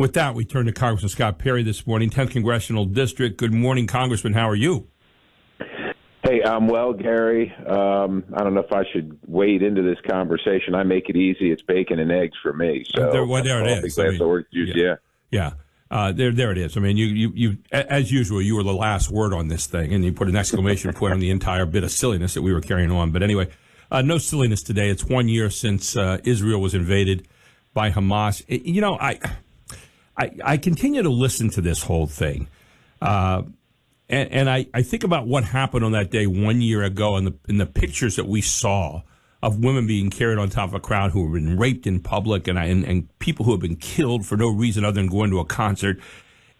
With that, we turn to Congressman Scott Perry this morning, 10th Congressional District. Good morning, Congressman. How are you? Hey, I'm well, Gary. I don't know if I should wade into this conversation. I make it easy. It's bacon and eggs for me. So there it is. Yeah. There it is. I mean, you as usual, you were the last word on this thing, and you put an exclamation point on the entire bit of silliness that we were carrying on. But anyway, no silliness today. It's 1 year since Israel was invaded by Hamas. You know, I continue to listen to this whole thing, and I think about what happened on that day 1 year ago, and the pictures that we saw of women being carried on top of a crowd who have been raped in public, and people who have been killed for no reason other than going to a concert.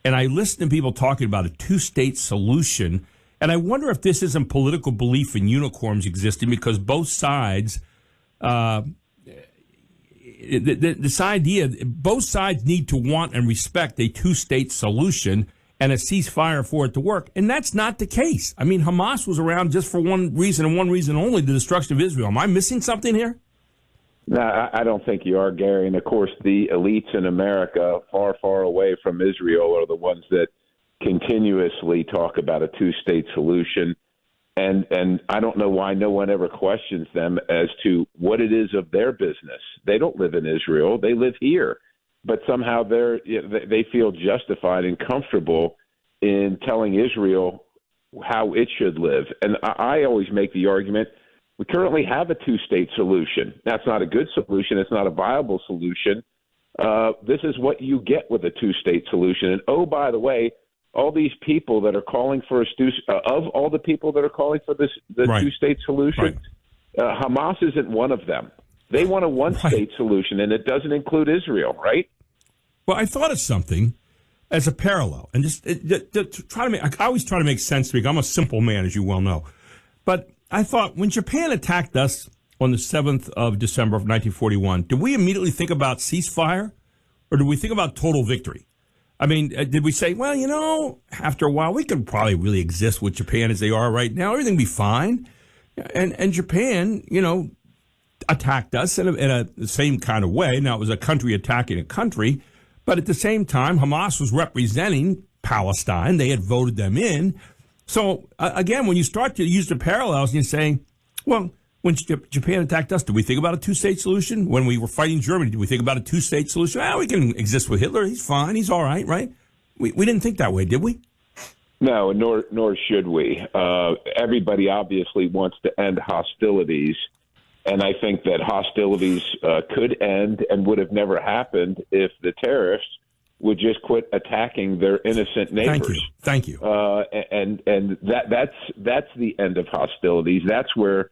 And I listen to people talking about a two-state solution, and I wonder if this isn't political belief in unicorns existing, because both sides. This idea, both sides need to want and respect a two-state solution and a ceasefire for it to work. And that's not the case. I mean, Hamas was around just for one reason and one reason only, the destruction of Israel. Am I missing something here? No, I don't think you are, Gary. And, of course, the elites in America far, far away from Israel are the ones that continuously talk about a two-state solution. And I don't know why no one ever questions them as to what it is of their business. They don't live in Israel. They live here. But somehow they feel justified and comfortable in telling Israel how it should live. And I always make the argument, we currently have a two-state solution. That's not a good solution. It's not a viable solution. This is what you get with a two-state solution. And, oh, by the way, all these people that are calling for all the people that are calling for the right. two-state solution, right. Hamas isn't one of them. They want a one-state solution, and it doesn't include Israel, right? Well, I thought of something as a parallel, and just try to make. I always try to make sense to me. I'm a simple man, as you well know. But I thought when Japan attacked us on the 7th of December of 1941, did we immediately think about ceasefire, or did we think about total victory? I mean, did we say, well, you know, after a while, we could probably really exist with Japan as they are right now. Everything be fine. And Japan, you know, attacked us in the same kind of way. Now, it was a country attacking a country. But at the same time, Hamas was representing Palestine. They had voted them in. So, again, when you start to use the parallels and you say, well, when Japan attacked us, did we think about a two-state solution? When we were fighting Germany, did we think about a two-state solution? We can exist with Hitler. He's fine. He's all right, right? We didn't think that way, did we? No, nor should we. Everybody obviously wants to end hostilities, and I think that hostilities could end and would have never happened if the terrorists would just quit attacking their innocent neighbors. Thank you. And that's the end of hostilities. That's where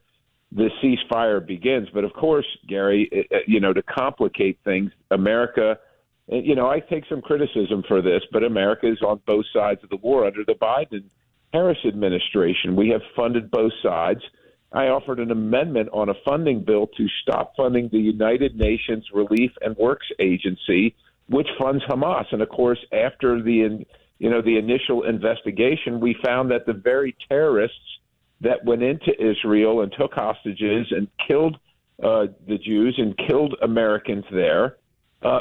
the ceasefire begins. But of course, Gary, to complicate things, America, I take some criticism for this, but America is on both sides of the war under the Biden-Harris administration. We have funded both sides. I offered an amendment on a funding bill to stop funding the United Nations Relief and Works Agency, which funds Hamas. And of course, after the initial investigation, we found that the very terrorists that went into Israel and took hostages and killed the Jews and killed Americans there,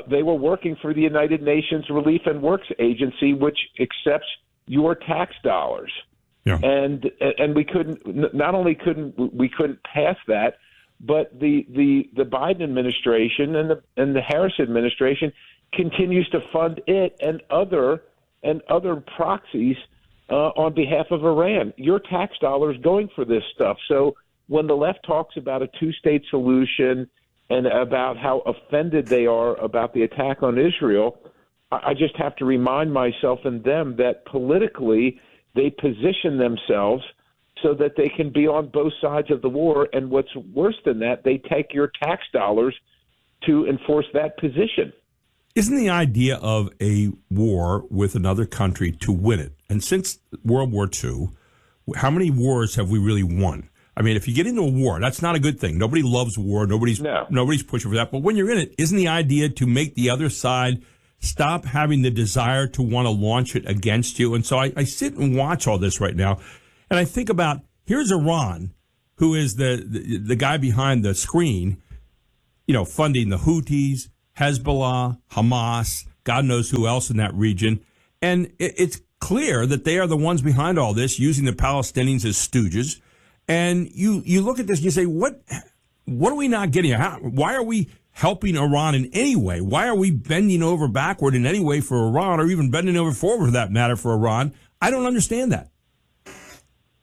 they were working for the United Nations Relief and Works Agency, which accepts your tax dollars. Yeah. And we couldn't pass that, but the Biden administration and the Harris administration continues to fund it and other proxies on behalf of Iran. Your tax dollars going for this stuff. So when the left talks about a two-state solution and about how offended they are about the attack on Israel, I just have to remind myself and them that politically they position themselves so that they can be on both sides of the war. And what's worse than that, they take your tax dollars to enforce that position. Isn't the idea of a war with another country to win it? And since World War II, how many wars have we really won? I mean, if you get into a war, that's not a good thing. Nobody loves war. Nobody's pushing for that. But when you're in it, isn't the idea to make the other side stop having the desire to want to launch it against you? And so I sit and watch all this right now, and I think about, here's Iran, who is the guy behind the screen, funding the Houthis, Hezbollah, Hamas, God knows who else in that region. And it's clear that they are the ones behind all this, using the Palestinians as stooges. And you look at this and you say, what are we not getting? Why are we helping Iran in any way? Why are we bending over backward in any way for Iran, or even bending over forward for that matter for Iran? I don't understand that.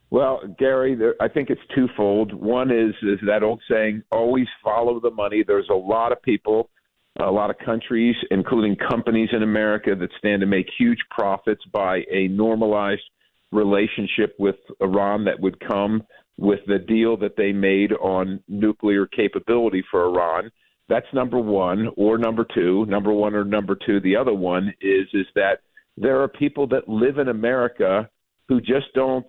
Well, Gary, I think it's twofold. One is that old saying, always follow the money. There's a lot of people, a lot of countries, including companies in America, that stand to make huge profits by a normalized relationship with Iran that would come with the deal that they made on nuclear capability for Iran. That's number one, or number two. Number one or number two. The other one is that there are people that live in America who just don't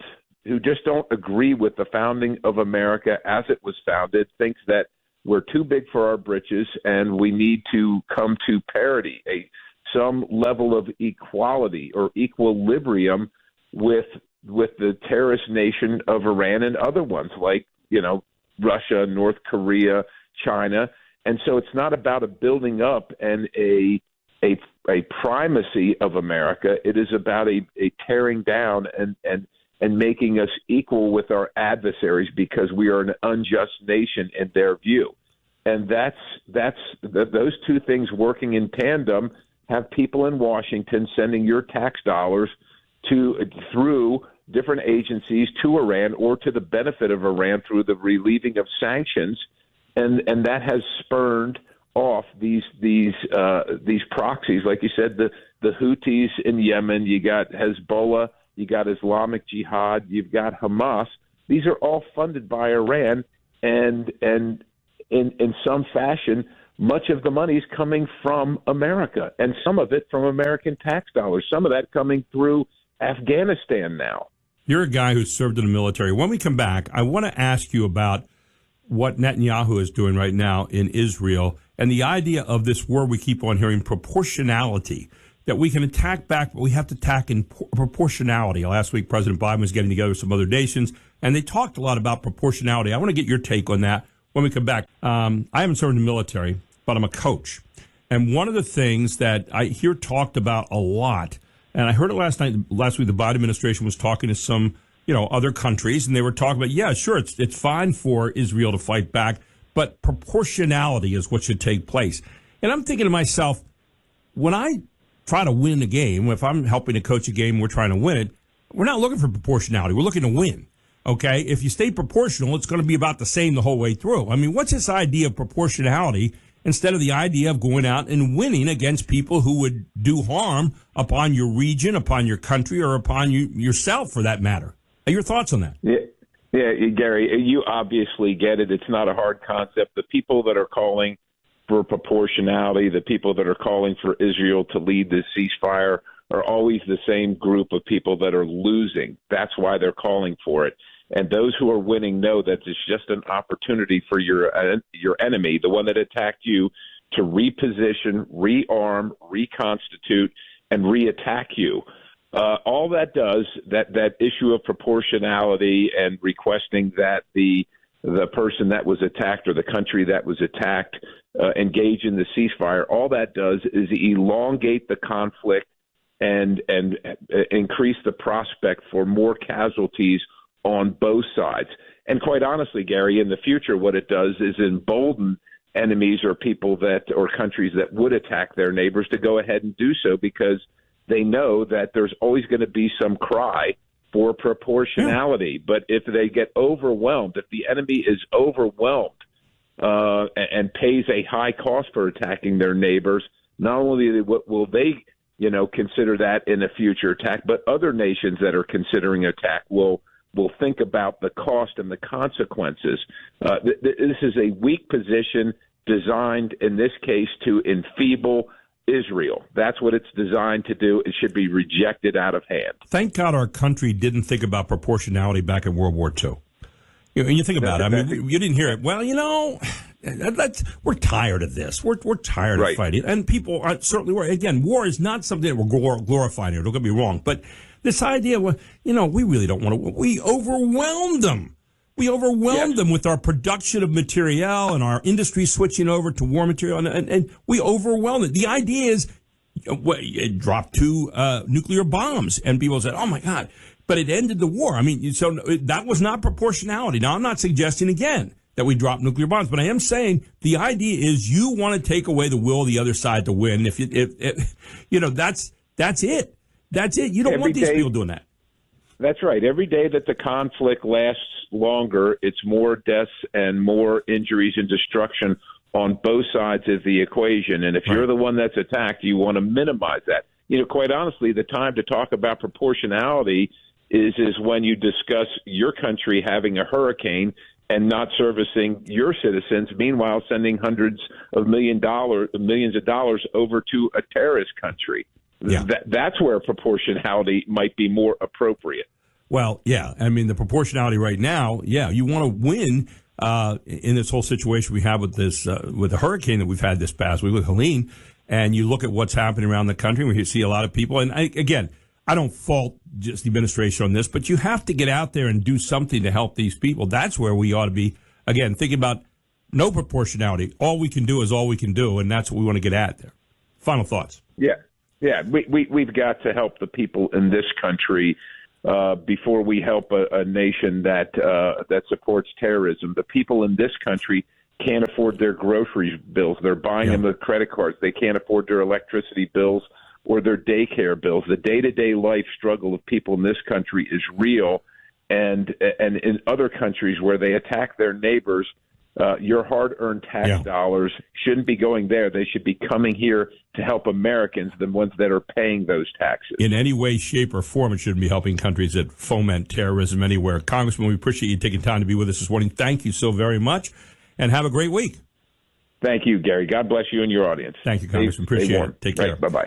agree with the founding of America as it was founded, thinks that we're too big for our britches and we need to come to parity, some level of equality or equilibrium with the terrorist nation of Iran and other ones like, Russia, North Korea, China. And so it's not about a building up and a primacy of America. It is about a tearing down and making us equal with our adversaries because we are an unjust nation in their view. And those two things working in tandem have people in Washington sending your tax dollars through different agencies to Iran, or to the benefit of Iran through the relieving of sanctions, and that has spurned off these proxies, like you said, the Houthis in Yemen. You got Hezbollah. You got Islamic Jihad, you've got Hamas. These are all funded by Iran, and in some fashion, much of the money is coming from America, and some of it from American tax dollars, some of that coming through Afghanistan now. You're a guy who served in the military. When we come back, I want to ask you about what Netanyahu is doing right now in Israel and the idea of this word we keep on hearing, proportionality. That we can attack back, but we have to attack in proportionality. Last week, President Biden was getting together with some other nations, and they talked a lot about proportionality. I want to get your take on that when we come back. I haven't served in the military, but I'm a coach. And one of the things that I hear talked about a lot, and I heard it last week, the Biden administration was talking to some, other countries, and they were talking about, yeah, sure, it's fine for Israel to fight back, but proportionality is what should take place. And I'm thinking to myself, when I try to win a game, if I'm helping to coach a game, we're trying to win it, we're not looking for proportionality. We're looking to win. Okay? If you stay proportional, it's going to be about the same the whole way through. I mean, what's this idea of proportionality instead of the idea of going out and winning against people who would do harm upon your region, upon your country, or upon yourself for that matter? Your thoughts on that? Yeah, Gary, you obviously get it. It's not a hard concept. The people that are calling for proportionality, the people that are calling for Israel to lead the ceasefire are always the same group of people that are losing. That's why they're calling for it. And those who are winning know that it's just an opportunity for your enemy, the one that attacked you, to reposition, rearm, reconstitute, and reattack you. All that does, that issue of proportionality and requesting that the person that was attacked or the country that was attacked engage in the ceasefire, all that does is elongate the conflict and increase the prospect for more casualties on both sides. And quite honestly, Gary, in the future, what it does is embolden enemies or people or countries that would attack their neighbors to go ahead and do so, because they know that there's always going to be some cry for proportionality. But if they get overwhelmed, if the enemy is overwhelmed and pays a high cost for attacking their neighbors, not only will they, consider that in a future attack, but other nations that are considering attack will think about the cost and the consequences. This is a weak position designed, in this case, to enfeeble Israel. That's what it's designed to do. It should be rejected out of hand. Thank God our country didn't think about proportionality back in World War II. And you think about it. I mean, you didn't hear it. Well, we're tired of this. We're tired of fighting. And people are certainly worried. Again, war is not something that we're glorifying here. Don't get me wrong. But this idea, we really don't want to. We overwhelmed them. We overwhelmed them with our production of materiel and our industry switching over to war material. And we overwhelmed it. The idea is It dropped 2 nuclear bombs, and people said, "Oh my God!" But it ended the war. I mean, so that was not proportionality. Now, I'm not suggesting again that we drop nuclear bombs, but I am saying the idea is you want to take away the will of the other side to win. If that's it. That's it. You don't want these people doing that. That's right. Every day that the conflict lasts longer, it's more deaths and more injuries and destruction on both sides of the equation. And if you're the one that's attacked, you want to minimize that. Quite honestly, the time to talk about proportionality is when you discuss your country having a hurricane and not servicing your citizens, meanwhile sending hundreds of millions of dollars over to a terrorist country. Yeah. That's where proportionality might be more appropriate. Well, yeah. I mean, the proportionality right now, you want to win in this whole situation we have with this with the hurricane that we've had this past week with Helene, and you look at what's happening around the country, where you see a lot of people. And I don't fault just the administration on this, but you have to get out there and do something to help these people. That's where we ought to be, again, thinking about no proportionality. All we can do is all we can do, and that's what we want to get at there. Final thoughts. Yeah, we've got to help the people in this country before we help a nation that supports terrorism. The people in this country can't afford their grocery bills. They're buying them with credit cards. They can't afford their electricity bills or their daycare bills. The day-to-day life struggle of people in this country is real, and in other countries where they attack their neighbors, your hard-earned tax dollars shouldn't be going there. They should be coming here to help Americans, the ones that are paying those taxes. In any way, shape, or form, it shouldn't be helping countries that foment terrorism anywhere. Congressman, we appreciate you taking time to be with us this morning. Thank you so very much, and have a great week. Thank you, Gary. God bless you and your audience. Thank you, Congressman. Appreciate it. Take care. Bye-bye.